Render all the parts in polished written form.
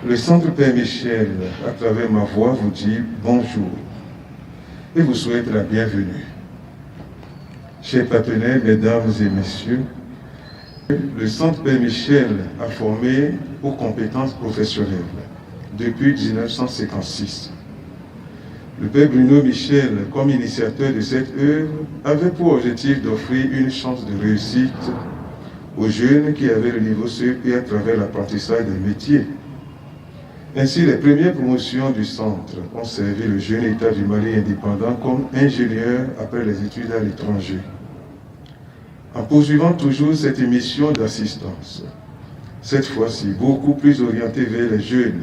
Le Centre Père Michel, à travers ma voix, vous dit bonjour et vous souhaite la bienvenue. Chers partenaires, mesdames et messieurs, le Centre Père Michel a formé aux compétences professionnelles depuis 1956. Le Père Bruno Michel, comme initiateur de cette œuvre, avait pour objectif d'offrir une chance de réussite aux jeunes qui avaient le niveau CEP à travers l'apprentissage des métiers. Ainsi, les premières promotions du centre ont servi le jeune État du Mali indépendant comme ingénieur après les études à l'étranger. En poursuivant toujours cette mission d'assistance, cette fois-ci beaucoup plus orientée vers les jeunes,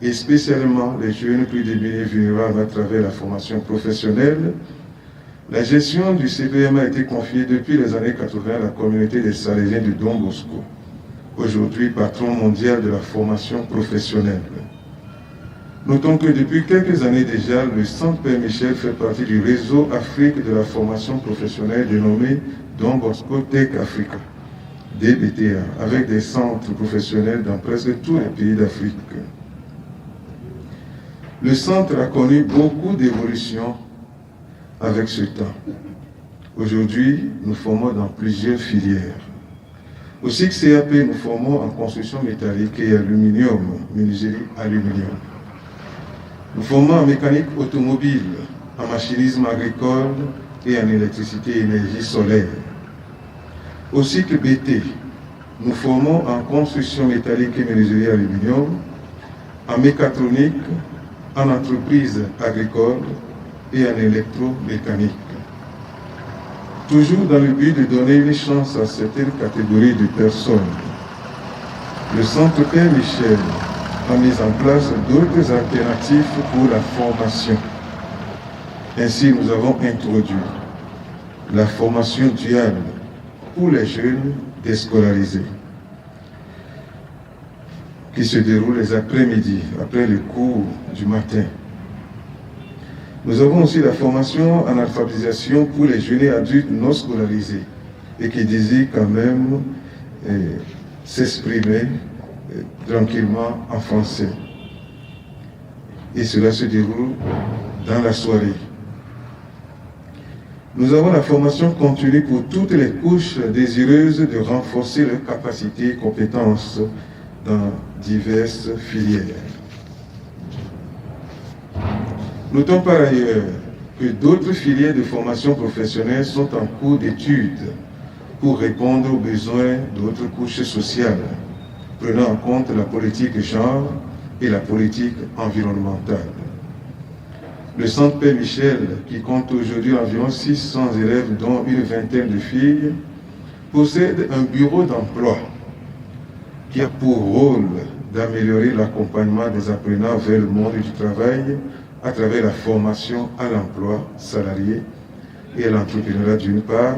et spécialement les jeunes plus démunis et vulnérables à travers la formation professionnelle, la gestion du CPM a été confiée depuis les années 80 à la communauté des Salésiens de Don Bosco, aujourd'hui patron mondial de la formation professionnelle. Notons que depuis quelques années déjà, le Centre Père Michel fait partie du réseau Afrique de la formation professionnelle dénommé Don Bosco Tech Africa, DBTA, avec des centres professionnels dans presque tous les pays d'Afrique. Le centre a connu beaucoup d'évolutions avec ce temps. Aujourd'hui, nous formons dans plusieurs filières. Au cycle CAP, nous formons en construction métallique et aluminium, menuiserie aluminium. Nous formons en mécanique automobile, en machinisme agricole et en électricité et énergie solaire. Au cycle BT, nous formons en construction métallique et menuiserie aluminium, en mécatronique, en entreprise agricole et en électromécanique. Toujours dans le but de donner une chance à certaines catégories de personnes, le Centre Père Michel a mis en place d'autres alternatives pour la formation. Ainsi, nous avons introduit la formation duale pour les jeunes déscolarisés, qui se déroule les après-midi, après le cours du matin. Nous avons aussi la formation en alphabétisation pour les jeunes et adultes non scolarisés et qui désirent quand même s'exprimer tranquillement en français. Et cela se déroule dans la soirée. Nous avons la formation continue pour toutes les couches désireuses de renforcer leurs capacités et compétences dans diverses filières. Notons par ailleurs que d'autres filières de formation professionnelle sont en cours d'étude pour répondre aux besoins d'autres couches sociales, prenant en compte la politique genre et la politique environnementale. Le Centre Père Michel, qui compte aujourd'hui environ 600 élèves, dont une vingtaine de filles, possède un bureau d'emploi qui a pour rôle d'améliorer l'accompagnement des apprenants vers le monde du travail à travers la formation à l'emploi salarié et à l'entrepreneuriat d'une part,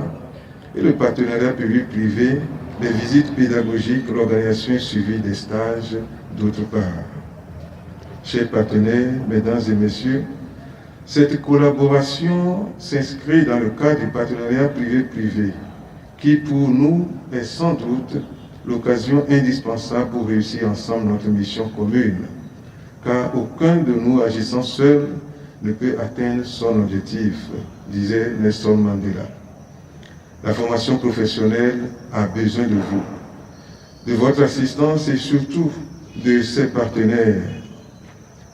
et le partenariat public-privé, les visites pédagogiques, l'organisation et suivi des stages d'autre part. Chers partenaires, mesdames et messieurs, cette collaboration s'inscrit dans le cadre du partenariat privé-privé, qui pour nous est sans doute l'occasion indispensable pour réussir ensemble notre mission commune, car aucun de nous agissant seul ne peut atteindre son objectif, disait Nelson Mandela. La formation professionnelle a besoin de vous, de votre assistance et surtout de ses partenaires,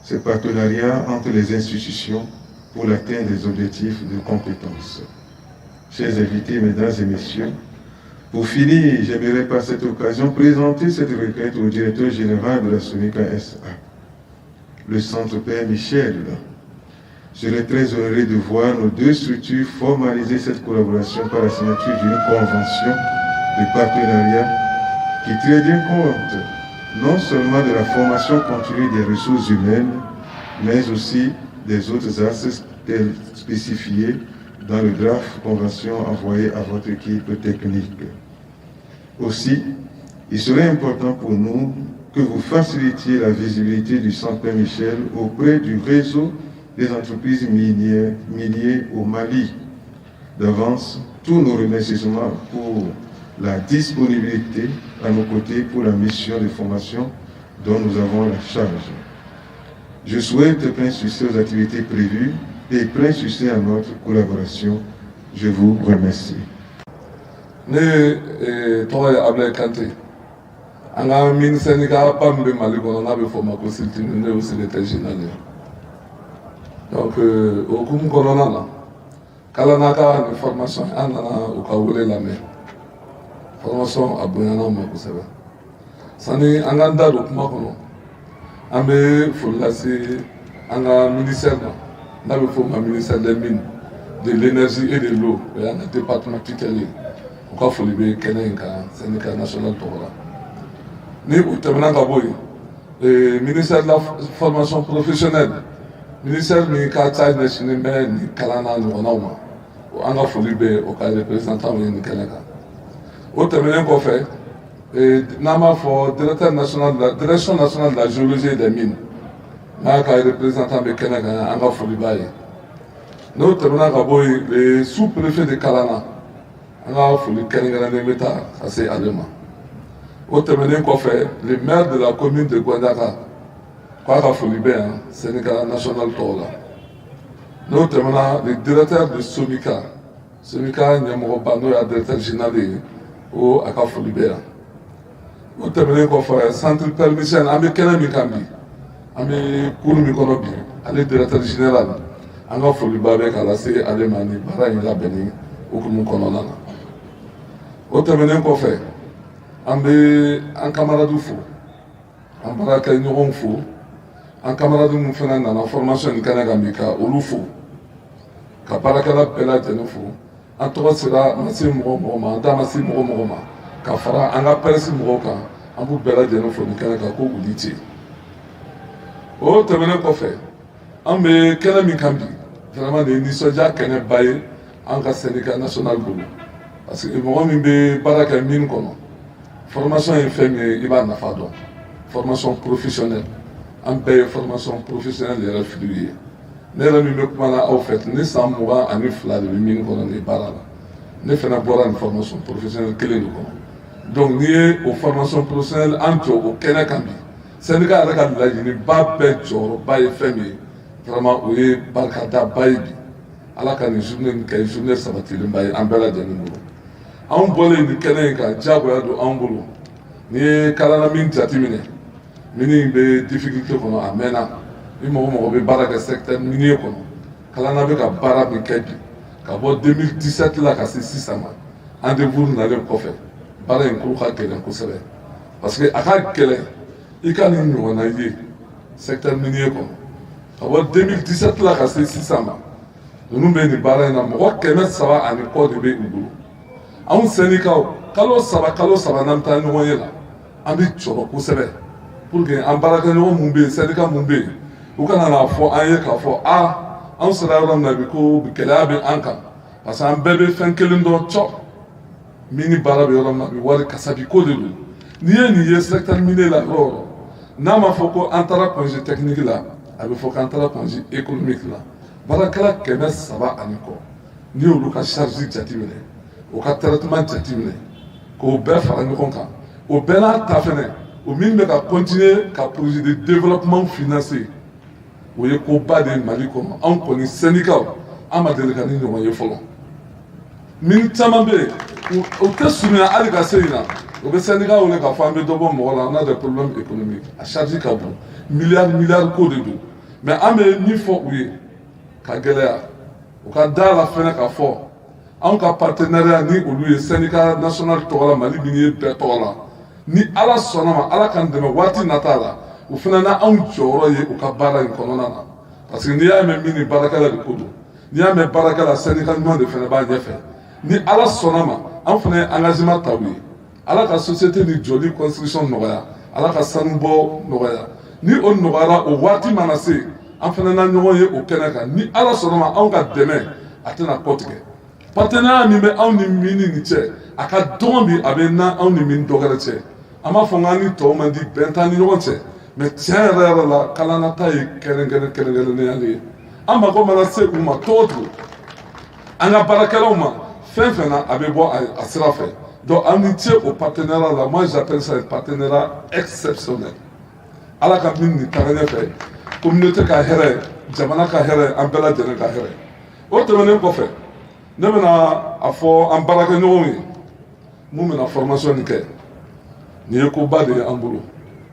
ces partenariats entre les institutions pour l'atteinte des objectifs de compétences. Chers invités, mesdames et messieurs, pour finir, j'aimerais par cette occasion présenter cette requête au directeur général de la SONICA SA, le Centre Père Michel. Je serais très honoré de voir nos deux structures formaliser cette collaboration par la signature d'une convention de partenariat qui tient bien compte non seulement de la formation continue des ressources humaines, mais aussi des autres axes spécifiés dans le draft convention envoyé à votre équipe technique. Aussi, il serait important pour nous que vous facilitiez la visibilité du Centre Père Michel auprès du réseau des entreprises minières au Mali. D'avance, tous nos remerciements pour la disponibilité à nos côtés pour la mission de formation dont nous avons la charge. Je souhaite plein succès aux activités prévues et plein succès à notre collaboration. Je vous remercie. Ne tɔgɔ ye Ablaye Kante. An ka minisɛnika ba min bɛ Mali kɔnɔ n'a bɛ fɔ o ma ko Siltini, ne y'o secrétaire général ye. Donc o hukumu kɔnɔna na kalanna ka ni formation an nana u ka wele lamɛn. Formation a bonyana an ma kosɛbɛ. Sani an k'an da don kuma kɔnɔ an bɛ foli lase an ka ministère ma n'a bɛ fɔ o ma ministère des mines, de l'énergie et de l'eau o y'an ka département tutelle ye. U ka foli bɛ kɛnɛ in kan syndicat national tɔgɔ la. Ni u tɛmɛna ka bɔ yen ministère de la formation professionnelle ministère min ka ca ɲɛsinnen bɛ nin kalan n'a ɲɔgɔnnaw ma an ka foli bɛ o ka représentant ye nin kɛnɛ kan. O tɛmɛnen kɔfɛ n'an b'a fɔ direction nationale de la géologie et des mines n'a ka représentant bɛ kɛnɛ kan an ka foli b'a ye. N'o tɛmɛna ka bɔ yen le sous-préfet de Kalana an ka foli kɛrɛnkɛrɛnnen bɛ taa ka se ale ma. O tɛmɛnen kɔfɛ le maire de la commune de Gwandaka k'a ka foli bɛ yan syndicat national tɔgɔ la. N'o tɛmɛna le directeur de Somika ɲɛmɔgɔba n'o y'a directeur général ye o a ka foli bɛ yan. O tɛmɛnen kɔfɛ centre permission an bɛ kɛnɛ min kan bi an bɛ cour min kɔnɔ bi ale directeur général an ka foliba bɛ k'a lase ale ma ni baara in labɛnni hukumu kɔnɔna na. O tɛmɛnen kɔfɛ an bɛ an camarades fo an baarakɛɲɔgɔnw fo an camarades minnu fana nana formation nin kɛnɛ kan bi ka olu fo ka baarakɛla bɛɛ lajɛlen fo. An tɔgɔ sera ma se mɔgɔ mɔgɔ ma an da ma se mɔgɔ mɔgɔ ma ka fara an ka presse mɔgɔw kan an b'u bɛɛ lajɛlen fo nin kɛnɛ kan ko u ni ce. O tɛmɛnen kɔfɛ an bɛ kɛnɛ min kan bi vraiment nin ye nisɔndiya kɛnɛba ye an ka syndicat national bolo parce que mɔgɔ min bɛ baara kɛ mine kɔnɔ formation ye fɛn min ye i b'a nafa dɔn formation professionnelle an bɛɛ ye formation professionnelle yɛrɛ filiw ye. Ne yɛrɛ min bɛ kuma na aw fɛ ne san 22 de bɛ mine kɔnɔ nin baara la ne fana bɔra nin formation professionnelle kelen de kɔnɔ. Donc n'i ye o formation professionnelle an jɔ o kɛnɛ kan bi syndicat yɛrɛ ka laɲiniba bɛɛ jɔyɔrɔba ye fɛn min ye vraiment o ye barikadaba ye bi ala ka nin journée nin kɛ journée sabatilenba ye an bɛɛ lajɛlen bolo. Anw bɔlen nin kɛnɛ in kan diyagoya don anw bolo n'i ye kalana min jateminɛ mine in bɛ difficulté kɔnɔ a mɛnna ni mɔgɔ mɔgɔ bɛ baara kɛ secteur minier kɔnɔ kalana bɛ ka baara min kɛ bi ka bɔ 2017 la ka se sisan ma an dévour nalen kɔfɛ baara in ko ka gɛlɛn kosɛbɛ parce que a ka gɛlɛn i ka nin ɲɔgɔnna ye secteur minier kɔnɔ ka bɔ 2017 la ka se sisan ma ninnu bɛ nin baara in na mɔgɔ 300 ani kɔ de bɛ u bolo. Anw syndicat kalo saba n'an taa ɲɔgɔn ye la an bɛ jɔrɔ kosɛbɛ pour que an baarakɛɲɔgɔn mun bɛ yen syndicat mun bɛ yen u kana n'a fɔ an ye k'a fɔ anw sera yɔrɔ min na bi ko gɛlɛya bɛ an kan parce que an bɛɛ bɛ fɛn kelen dɔn cɔ mini baara bɛ yɔrɔ min na bi wari kasabi ko de don. N'i ye nin ye secteur minier la yɔrɔ o yɔrɔ n'a ma fɔ ko an taara congé technique la a bɛ fɔ k'an taara congé économique la baarakɛla 300 ani kɔ n'i y'olu ka charge jateminɛ o ka traitement jateminɛ k'o bɛɛ fara ɲɔgɔn kan o bɛɛ n'a ta fɛnɛ o min bɛ ka continuer ka projet de développement financer o ye koba de ye Mali kɔnɔ anw kɔni syndicat an ma deli ka ni ɲɔgɔn ye fɔlɔ. Mine caman bɛ yen o tɛ surunya hali ka se yen na o bɛ syndicat wele k'a fɔ an bɛ dɔ bɔ mɔgɔ la on a des problèmes économiques a charge ka bon milliard ko de don mais an bɛ min fɔ u ye ka gɛlɛya u ka da la fɛnɛ k'a fɔ anw ka partenariat ni olu ye syndicat national tɔgɔ la Mali minier bɛɛ tɔgɔ la ni ala sɔnna ma ala k'an dɛmɛ waati nata la o fana na anw jɔyɔrɔ ye u ka baara in kɔnɔna na parce que n'i y'a mɛn min ni baarakɛla de ko don n'i y'a mɛn baarakɛla syndicat ɲuman de fana b'a ɲɛfɛ ni ala sɔnna ma anw fana ye engagement ta u ye ala ka société ni jɔli construction nɔgɔya ala ka sanubɔ nɔgɔya ni o nɔgɔyara o waati mana se an fana na ɲɔgɔn ye o kɛnɛ kan ni ala sɔnna ma anw ka dɛmɛ a tɛna kɔ tigɛ partenariat min bɛ anw ni mini ni cɛ a ka dɔgɔn bi a bɛ na anw ni mini dɔgɔrɛ cɛ an b'a fɔ k'an ni tɔw man di bɛn t'an ni ɲɔgɔn cɛ mais tiɲɛ yɛrɛ yɛrɛ la kalanata ye kɛrɛnkɛrɛnnenya ye an mako mana se u ma cogo o cogo an ka baarakɛlaw ma fɛn fɛn na a bɛ bɔ a sira fɛ donc an ni ce o partenariat la moi j'appelle ça un partenariat exceptionnel ala ka min ni taga ɲɛfɛ communauté ka hɛrɛ jamana ka hɛrɛ an bɛɛ lajɛlen ka hɛrɛ o tɛmɛnen kɔfɛ ne bɛna a fɔ an baarakɛɲɔgɔnw ye mun bɛna formation nin kɛ nin ye koba de ye an bolo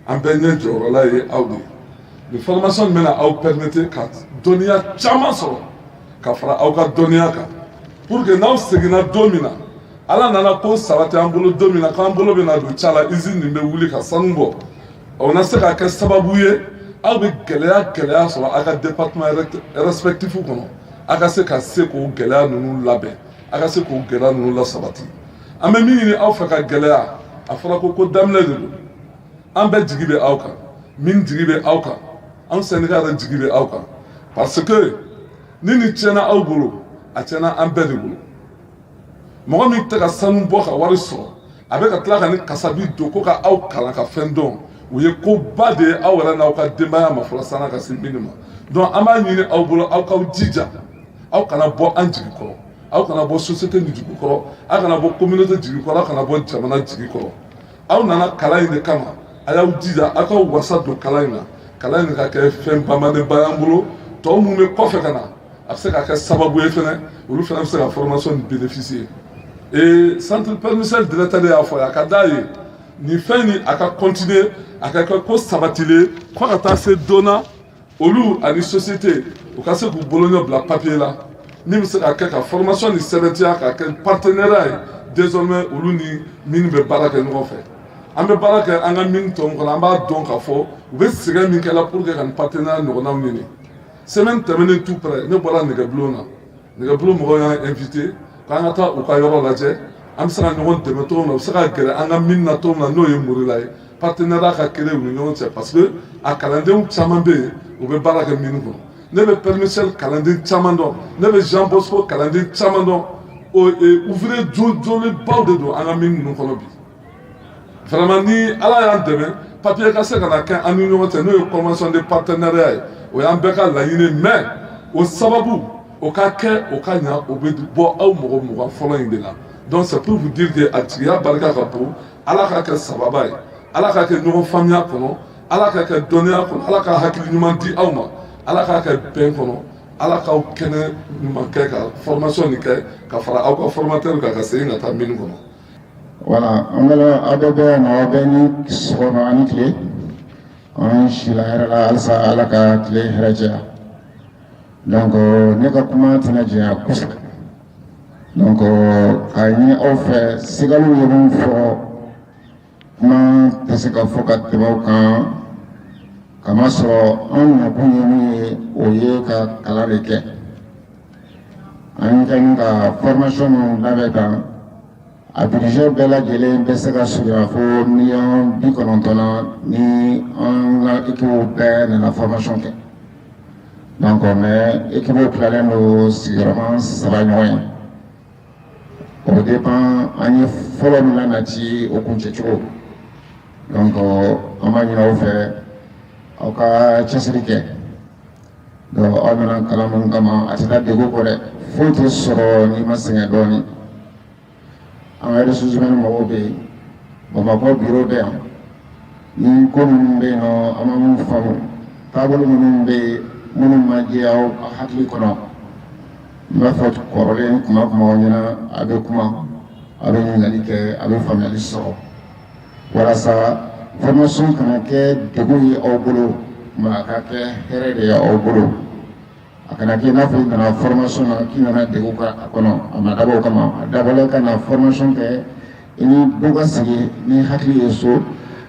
an bɛɛ ɲɛ jɔyɔrɔla ye aw de ye nin formation bɛna aw permettre ka dɔnniya caman sɔrɔ ka fara aw ka dɔnniya kan pour que n'aw seginna don min na ala nana ko saba tɛ an bolo don min na k'an bolo bɛna don ca la usine nin bɛ wuli ka sanu bɔ o na se ka kɛ sababu ye aw bɛ gɛlɛya sɔrɔ aw ka département respectif kɔnɔ aw ka se k'o gɛlɛya ninnu labɛn aw ka se k'o gɛlɛya ninnu lasabati an bɛ min ɲini aw fɛ ka gɛlɛya a fɔra ko daminɛ de don an bɛɛ jigi bɛ aw kan min jigi bɛ aw kan an syndicat yɛrɛ jigi bɛ aw kan parce que ni nin tiɲɛna aw bolo a tiɲɛna an bɛɛ de bolo mɔgɔ min tɛ ka sanu bɔ ka wari sɔrɔ a bɛ ka tila ka ni kasabi don ko ka aw kalan ka fɛn dɔn o ye koba de ye aw yɛrɛ n'aw ka denbaya ma fɔlɔ san'a ka se minnu ma donc an b'a ɲini aw bolo aw k'aw jija aw kana bɔ an jigi kɔrɔ aw kana bɔ société ni jigi kɔrɔ aw kana bɔ communauté jigi kɔrɔ aw kana bɔ jamana jigi kɔrɔ aw nana kalan in de kama a y'aw jija aw ka wasa don kalan in na kalan in ka kɛ fɛn bamananba y'an bolo tɔw mun bɛ kɔfɛ ka na a bɛ se ka kɛ sababu ye fɛnɛ olu fana bɛ se ka formation ni bénéficier et centre permissionnaire directeur de y'a fɔ a ka d'a ye nin fɛn ni a ka continuer a ka kɛ ko sabatilen fo ka taa se don na olu ani société u ka se k'u boloɲɔ bila papier la min bɛ se ka kɛ ka formation ni sɛbɛntiya ka kɛ partenariat ye désormais olu ni minnu bɛ baara kɛ ɲɔgɔn fɛ an bɛ baara kɛ an ka min tɔn kɔnɔ an b'a dɔn k'a fɔ u bɛ sɛgɛn min kɛ la pour que ka nin partenariat ɲɔgɔnnaw ɲini semaine tɛmɛnen tout près ne bɔra nɛgɛbulon na nɛgɛbulon mɔgɔw y'an invité k'an ka taa u ka yɔrɔ lajɛ an bɛ se ka ɲɔgɔn dɛmɛ cogo min na u bɛ se ka gɛrɛ an ka min na cogo min na n'o ye morila ye partenariat ka kɛlɛ u ni ɲɔgɔn cɛ parce que a kalandenw caman bɛ yen u bɛ baara kɛ min kɔnɔ ne bɛ permissionnaire kalanden caman dɔn ne bɛ Jean Bosco kalanden caman dɔn ouvrier jɔlenbaw de don an ka min ninnu kɔnɔ bi vraiment ni ala y'an dɛmɛ papier ka se ka na kɛ an ni ɲɔgɔn cɛ n'o ye convention de partenariat ye o y'an bɛɛ ka laɲini mais o sababu o ka kɛ o ka ɲa o bɛ bɔ aw mɔgɔ mugan fɔlɔ in de la donc c'est pour vous dire que a tigiya barika ka bon ala ka kɛ sababa ye ala ka kɛ ɲɔgɔn faamuya kɔnɔ ala ka kɛ dɔnniya kɔnɔ ala ka hakili ɲuman di aw ma ala ka kɛ bɛn kɔnɔ ala k'aw kɛnɛ ɲuman kɛ ka formation nin kɛ ka fara aw ka formateur kan ka segin ka taa minnu kɔnɔ. Voilà, an bɛ aw bɛɛ bɛ yan nɔ aw bɛɛ ni sɔgɔma ani tile an si la hɛrɛ la halisa ala ka tile hɛrɛ caya donc ne ka kuma tɛna janya kosɛbɛ donc k'a ɲini aw fɛ sigaliw ye mun fɔ kuma tɛ se ka fɔ ka tɛmɛ o kan kamasɔrɔ an nakun ye min ye o ye ka kalan de kɛ an kɛlen ka formation min labɛn kan a budget bɛɛ lajɛlen bɛ se ka surunya fo $90 na ni an ka équipe bɛɛ nana formation kɛ donc mais équipe tilalen don sigiyɔrɔma 3 ɲɔgɔn ye o dépend an ye fɔlɔ min lanati o kuncɛ cogo donc an b'a ɲini aw fɛ aw ka cɛsiri kɛ donc aw nana kalan min kama a tɛ taa degun kɔ dɛ foyi tɛ sɔrɔ n'i ma sɛgɛn dɔɔnin an ka ressources humaines mɔgɔw bɛ yen Bamakɔ bureau bɛ yan ni ko minnu bɛ yen nɔ an ma mun faamu taabolo minnu bɛ yen minnu ma diya aw hakili kɔnɔ n b'a fɔ kɔrɔlen kuma aw ɲɛna a bɛ kuma a bɛ ɲininkali kɛ a bɛ faamuyali sɔrɔ walasa formation kana kɛ degun ye aw bolo nka a ka kɛ hɛrɛ de ye aw bolo a kana kɛ i n'a fɔ i nana formation na k'i nana degun a kɔnɔ a ma dabɔ o kama a dabɔla ka na formation kɛ i ni bɔ ka sigi ni hakili ye so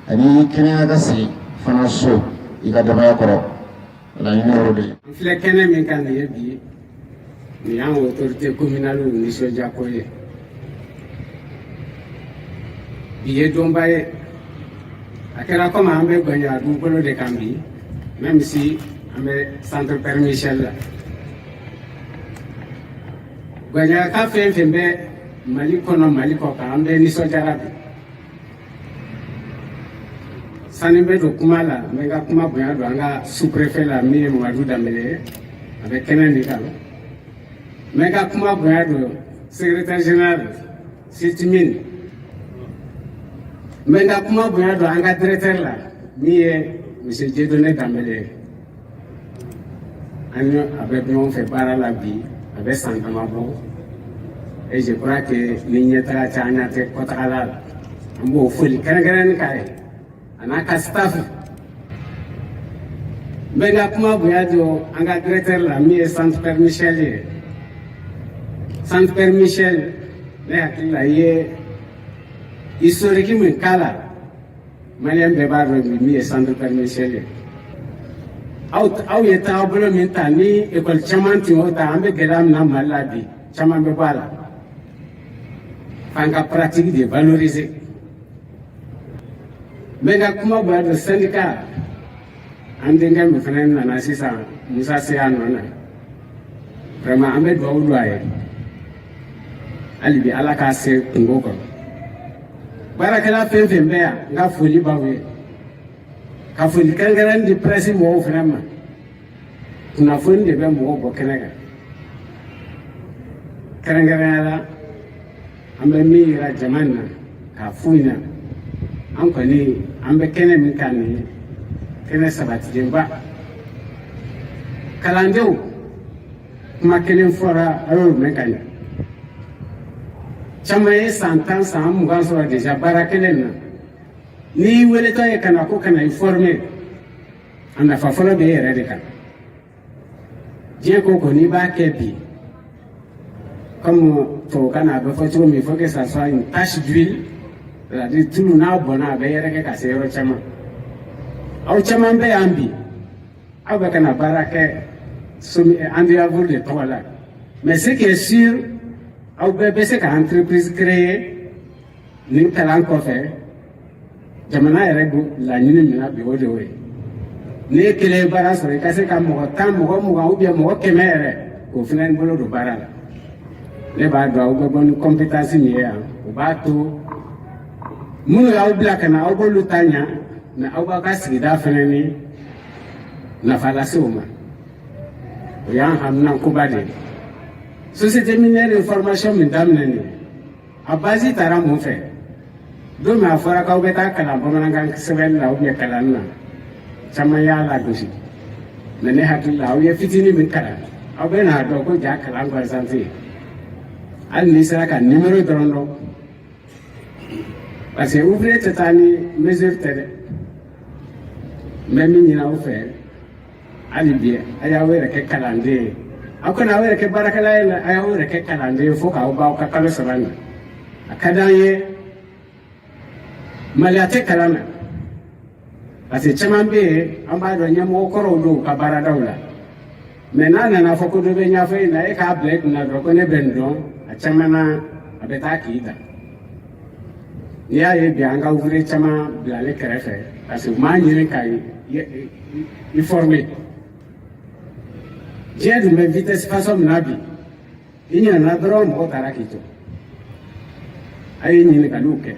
ani kɛnɛya ka sigi fana so i ka denbaya kɔrɔ laɲini yɔrɔ de ye. n filɛ kɛnɛ min kan nin ye bi nin y'an autorité communale nisɔndiya ko ye bi ye donba ye a kɛra komi an bɛ gɔɲa dugukolo de kan bi même si an bɛ centre Père Michel la gɔɲa ka fɛn fɛn bɛ Mali kɔnɔ Mali kɔ kan an bɛ nisɔndiyara bi sani bɛ don kuma la n bɛ n ka kuma bonya don an ka sous-préfet la min ye Mamadu Danbele ye a bɛ kɛnɛ nin kan n bɛ n ka kuma bonya don secrétaire général Sitimine n bɛ n ka kuma bonya don an ka directeur la min ye M. Dieudonné Dambélé avec nous fait par la vie avec Santamabo et je crois que l'Ignatra Tchagnate Kotrala un beau folie Karen Kare Anaka staff Benga Kuma Boyado Anga directeur la mi Centre Père Michel Centre Père Michel la historique min kala Malien Beba mi Centre Père Michel aw ye taabolo min ta ni école caman tun y'o ta an bɛ gɛlɛya min na Mali la bi caman bɛ bɔ a la f'an ka pratique de valoriser n bɛ ka kuma bonya don syndicat an denkɛ min fana nana sisan Musa Seya nɔ na vraiment an bɛ dugawu don a ye hali bi Ala k'a se kungo kɔrɔ baarakɛla fɛn fɛn bɛ yan n ka foli b'aw ye. Ka foli kɛrɛnkɛrɛnnen di presse mɔgɔw fana ma kunnafoni de bɛ mɔgɔw bɔ kɛnɛ kan kɛrɛnkɛrɛnnenya la an bɛ min yira jama na k'a f'u ɲɛna an kɔni an bɛ kɛnɛ min kan nin ye kɛnɛ sabatilenba kalandenw kuma kelen fɔra a y'o mɛn ka ɲɛ caman ye san 10 san 20 sɔrɔ déjà baara kelen na. Ni weletɔ ye kana ko kana i former a nafa fɔlɔ bɛ e yɛrɛ de kan diɲɛ ko ko n'i b'a kɛ bi comme tubabukan na a bɛ fɔ cogo min il faut que ça soit une tache d'huile c'est-à-dire tulu n'a bɔnna a bɛ yɛrɛkɛ ka se yɔrɔ caman aw caman bɛ yan bi aw bɛ kana baara kɛ environnement de tɔgɔ la mais ce qui est sûr aw bɛɛ bɛ se ka entreprise créer nin kalan kɔfɛ. Jamana yɛrɛ don laɲini min na bi o de y'o ye n'i ye kelen baara sɔrɔ i ka se ka mɔgɔ 10 mɔgɔ 20 ou bien mɔgɔ 100 yɛrɛ k'o fana bolo don baara la ne b'a dɔn aw bɛ bɔ ni compétence min ye yan o b'a to minnu y'aw bila ka na aw b'olu ta ɲa mais aw b'aw ka sigida fana ni nafa lase o ma o y'an haminankoba de ye société minière information min daminɛ nin a base taara mun fɛ. Don min a fɔra k'aw bɛ taa kalan bamanankan sɛbɛnni la ou bien kalanni na caman y'a lagosi mais ne hakili la aw ye fitinin min kalan aw bɛ n'a dɔn ko ja kalan gansan tɛ yen hali n'i sera ka numéro dɔrɔn dɔn parce que ouvrier tɛ taa ni mesure tɛ dɛ n bɛ min ɲini aw fɛ hali bi a y'aw yɛrɛ kɛ kalanden ye aw kana aw yɛrɛ kɛ baarakɛla ye a y'aw yɛrɛ kɛ kalanden ye fo k'aw b'aw ka kalo 3 na a ka d'an ye. Maliya tɛ kalan na parce que caman bɛ yen an b'a dɔn ɲɛmɔgɔ kɔrɔw don u ka baaradaw la mais n'a nana fɔ ko dɔ bɛ ɲɛfɔ in na e k'a bila i kunna dɔrɔn ko ne bɛ nin dɔn a caman na a bɛ taa k'i ta n'i y'a ye bi an ka ouvrier caman bilalen kɛrɛfɛ parce que u m'a ɲini ka i former diɲɛ dun bɛ vitesse façon min na bi i ɲinɛna dɔrɔn mɔgɔ taara k'i to a ye ɲininkaliw kɛ.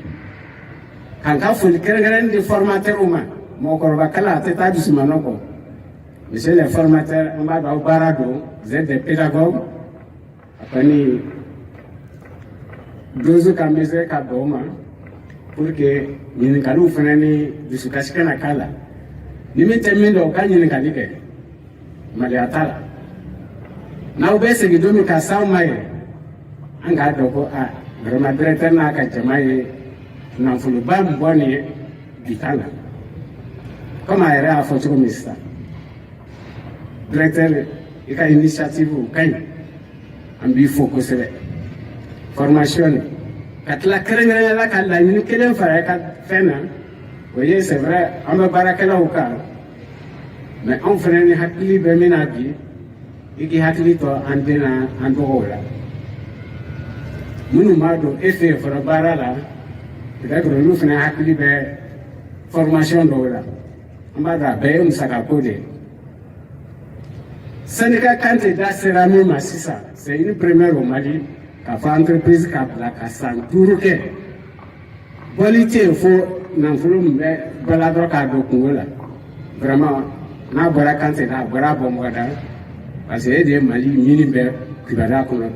Kan ka foli kɛrɛnkɛrɛnnen di formateur ma mɔgɔkɔrɔba kalan a tɛ taa dusumanɔ kɔ monsieur les formateurs an b'a dɔn aw baara don vous êtes des pédagogues a kɔni dose ka mesure ka bɛn o ma pour que ɲininkaliw fana ni dusukasi kana k'a la ni min tɛ min dɔn u ka ɲininkali kɛ maloya t'a la n'aw bɛ segin don min ka s'aw ma ye an k'a dɔn ko a vraiment directeur n'a ka jama ye nafoloba min bɔ nin ye bi ta la comme a yɛrɛ y'a fɔ cogo min sisan directeur i ka initiative ka ɲi an b'i fo kosɛbɛ formation ka tila kɛrɛnkɛrɛnnenya la ka laɲini kelen fara i ka fɛn na o ye c'est vrai an bɛ baarakɛlaw kan mais anw fana ni hakili bɛ min na bi i k'i hakili to an den na an dɔgɔw la minnu b'a dɔn e fɛ yen fɔlɔ baara la peut-être olu fana hakili bɛ formation dɔw la an b'a dɔn a bɛɛ ye musakako de ye syndicat kan tɛ da sera min ma sisan c'est une première au Mali k'a fɔ entreprise ka bila ka san 5 kɛ bɔli tɛ yen fo nafolo min bɛ bɔla dɔrɔn k'a don kungo la vraiment n'a bɔra kan tɛ da a bɔra Bamakɔ da parce que e de ye Mali ɲini bɛ kibaruya kɔnɔ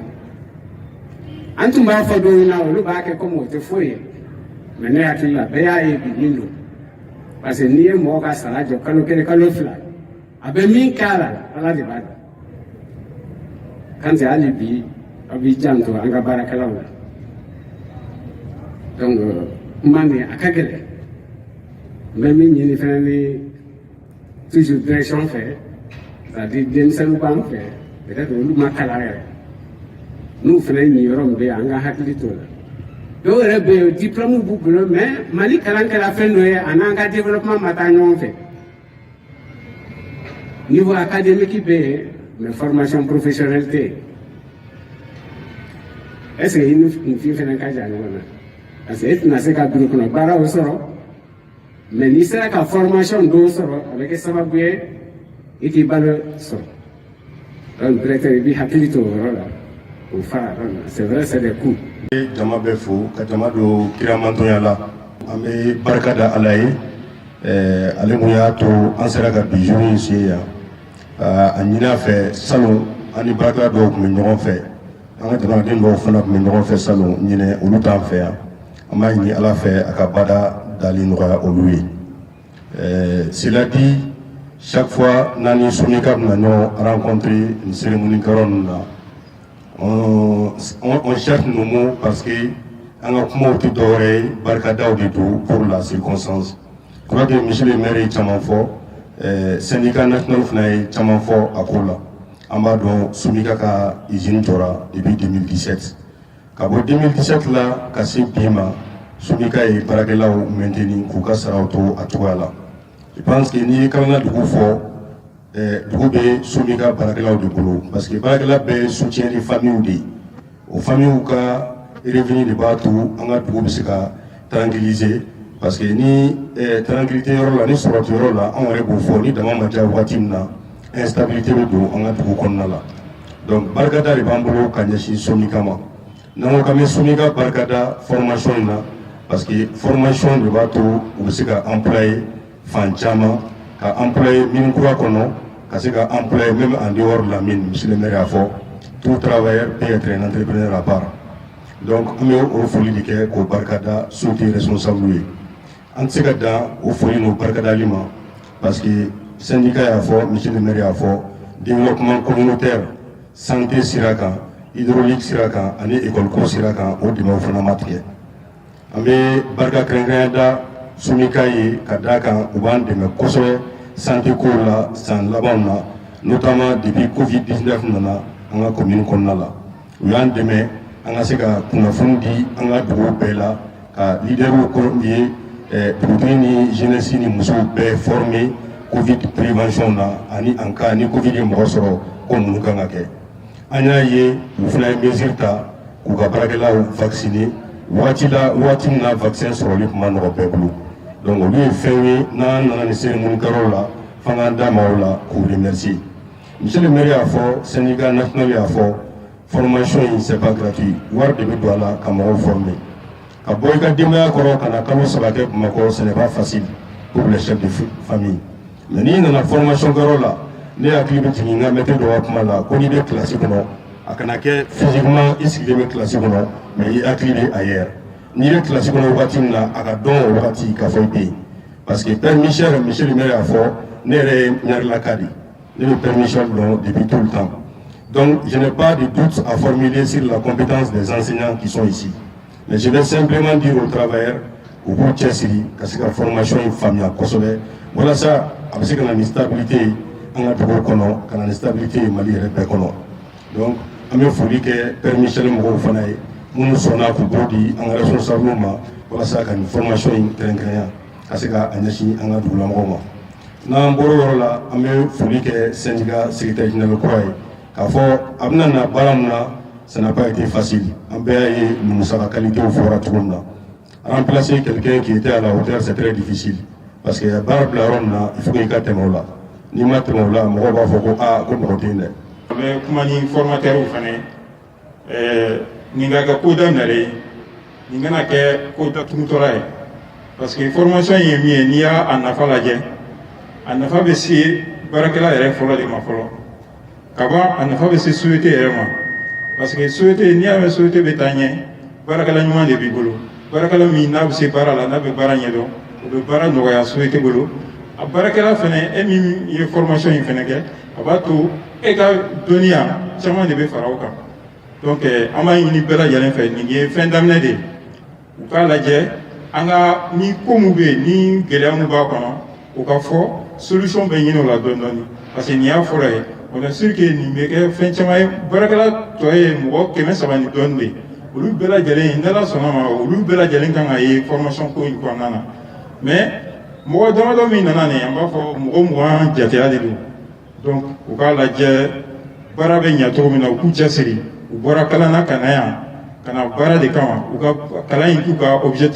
an tun b'a fɔ dɔw ɲɛna olu b'a kɛ comme o tɛ foyi ye mais ne hakili la bɛɛ y'a ye bi min don parce que n'i ye mɔgɔ ka sara jɔ kalo kelen kalo fila a bɛ min k'a la ala de b'a dɔn Kante hali bi a b'i janto an ka baarakɛlaw la donc kuma nin a ka gɛlɛn n bɛ min ɲini fɛnɛ ni toujours direction fɛ c'est-à-dire denmisɛnninw b'an fɛ peut-être olu ma kalan yɛrɛ n'u fɛnɛ nin yɔrɔ min bɛ yen an ka hakili t'o la dɔw yɛrɛ bɛ yen diplôme b'u bolo mais Mali kalan kɛra fɛn dɔ ye a n'an ka développement ma taa ɲɔgɔn fɛ niveau académique bɛ yen mais formation professionnelle tɛ yen est-ce que i ni fin fɛnɛ ka jan ɲɔgɔn na parce que e tɛna se ka bureau kɔnɔ baaraw sɔrɔ mais n'i sera ka formation dɔw sɔrɔ a bɛ kɛ sababu ye i k'i balo sɔrɔ donc directeur i b'i hakili to o yɔrɔ la o fara yɔrɔ la c'est vrai c'est des coûts. Jama bɛ fo ka jama don kiramantɔnya la an bɛ barika da Ala ye ale mun y'a to an sera ka bi jour in se yan a ɲini a fɛ salon an ni barakɛla dɔw tun bɛ ɲɔgɔn fɛ an ka jamanaden dɔw fana tun bɛ ɲɔgɔn fɛ salon ɲinɛ olu t'an fɛ yan an b'a ɲini Ala fɛ a ka bada dali nɔgɔya olu ye cela dit chaque fois n'an ni Sonika bɛna ɲɔgɔn rencontrer nin cérémonie kɛyɔrɔ ninnu na on cherche nos mots parce que an ka kumaw tɛ dɔwɛrɛ ye barikadaw de don pour la circonstance je crois que monsieur le maire ye caman fɔ syndicat national fana ye caman fɔ a ko la an b'a dɔn Sonika ka usine jɔra depuis 2017 ka bɔ 2017 la ka se bi ma Sonika ye baarakɛlaw maintenir k'u ka saraw to a cogoya la je pense que n'i ye Kalana dugu fɔ dugu bɛ Sonika baarakɛlaw de bolo parce que baarakɛla bɛɛ soutien ni famille de ye o famille ka revenu de b'a to an ka dugu bɛ se ka tranquilliser parce que ni tranquillité yɔrɔ la ni sɔrɔti yɔrɔ la an yɛrɛ b'o fɔ ni dama ma diya waati min na instabilité bɛ don an ka dugu kɔnɔna la donc barikada de b'an bolo ka ɲɛsin Sonika ma n'an ko k'an bɛ Sonika barikada formation in na parce que formation de b'a to u bɛ se ka employer fan caman ka employer mine kura kɔnɔ ka se ka employer même en dehors de la mine monsieur le maire y'a fɔ tout travailleur peut être un entrepreneur à part donc an bɛ o foli de kɛ k'o barikada société responsable ye an tɛ se ka dan o foli n'o barikadali ma parce que syndicat y'a fɔ monsieur le maire y'a fɔ développement communautaire santé sira kan hydraulique sira kan ani école ko sira kan o dɛmɛw fana ma tigɛ an bɛ barika kɛrɛnkɛrɛnya da Sonika ye ka d'a kan u b'an dɛmɛ kosɛbɛ santé ko la san labanw na notamment depuis Covid-19 nana an ka commune kɔnɔna la u y'an dɛmɛ an ka se ka kunnafoni di an ka dugu bɛɛ la ka leaderw ye dugutigi ni jeunesse ni musow bɛɛ former Covid prévention na ani en cas ni Covid ye mɔgɔ sɔrɔ ko mun kan ka kɛ an y'a ye u fana ye mesure ta k'u ka baarakɛlaw vacciner waati min na vaccin sɔrɔli tun ma nɔgɔ bɛɛ bolo donc olu ye fɛn ye n'an nana nin cérémonie kɛyɔrɔ la f'an k'an da ma o la k'u remercier monsieur le maire y'a fɔ syndicat national y'a fɔ formation in c'est pas gratuit wari de bɛ don a la ka mɔgɔw former ka bɔ i ka denbaya kɔrɔ ka na kalo 3 kɛ Bamakɔ ce n'est pas facile pour les chefs de famille mais n'i nana formation kɛyɔrɔ la ne hakili bɛ jigin n ka maître dɔ ka kuma la ko n'i bɛ classe kɔnɔ a kana kɛ physiquement i sigilen bɛ classe kɔnɔ mais i hakili bɛ ailleurs n'i bɛ classe kɔnɔ wagati min na a ka dɔn o wagati k'a fɔ i bɛ yen parce que père Michel monsieur le maire y'a fɔ ne yɛrɛ ye ɲarilaka de ne bɛ père Michel dɔn depuis tout le temps donc je n'ai pas de doute à formuler sur la compétence des enseignants qui sont ici mais je vais simplement dire aux travailleurs u k'u cɛsiri ka se ka formation in faamuya kosɛbɛ walasa a bɛ se ka na ni stabilité ye an ka duguw kɔnɔ ka na ni stabilité ye Mali yɛrɛ bɛɛ kɔnɔ donc an bɛ foli kɛ père Michel mɔgɔw fana ye minnu sɔnna k'u bolo di an ka responsable ma walasa ka nin formation in kɛrɛnkɛrɛnya ka se ka a ɲɛsin an ka dugulamɔgɔw ma n'an bɔra o yɔrɔ la an bɛ foli kɛ syndicat secrétaire général kura ye k'a fɔ a bɛna na baara min na ça n'a pas été facile an bɛɛ y'a ye nin musaka qualité fɔra cogo min na remplacer quelqu'un qui était à la hauteur c'est très difficile parce que baara bila yɔrɔ min na il faut que i ka tɛmɛ o la n'i ma tɛmɛ o la mɔgɔw b'a fɔ ko ko mɔgɔ tɛ yen dɛ. an bɛ kuma ni formateurs fana nin ka kɛ ko daminɛlen nin kana kɛ ko datugutɔla ye parce que formation ye min ye n'i y'a nafa lajɛ a nafa bɛ se baarakɛla yɛrɛ fɔlɔ de ma fɔlɔ ka ban a nafa bɛ se société yɛrɛ ma parce que société n'i y'a mɛn société bɛ taa ɲɛ baarakɛla ɲuman de b'i bolo baarakɛla min n'a bɛ se baara la n'a bɛ baara ɲɛdɔn o bɛ baara nɔgɔya société bolo a baarakɛla fɛnɛ e min ye formation in fɛnɛ kɛ a b'a to e ka dɔnniya caman de bɛ fara o kan donc an b'a ɲini bɛɛ lajɛlen fɛ nin ye fɛn daminɛ de ye u k'a lajɛ an ka ni ko min bɛ yen ni gɛlɛya min b'a kɔnɔ o ka fɔ solution bɛ ɲini o la dɔɔni dɔɔni parce que nin y'a fɔlɔ ye on est sûr que nin bɛ kɛ fɛn caman ye baarakɛla tɔ ye mɔgɔ 300 ni dɔɔni de ye olu bɛɛ lajɛlen n'Ala sɔnna ma olu bɛɛ lajɛlen kan ka ye formation ko in kɔnɔna na mais mɔgɔ damadɔ min nana nin an b'a fɔ mɔgɔ 20 jateya de don donc u k'a lajɛ baara bɛ ɲɛ cogo min na u k'u cɛsiri u bɔra kalan na ka na yan ka na baara de kama u ka kalan in k'u ka objectif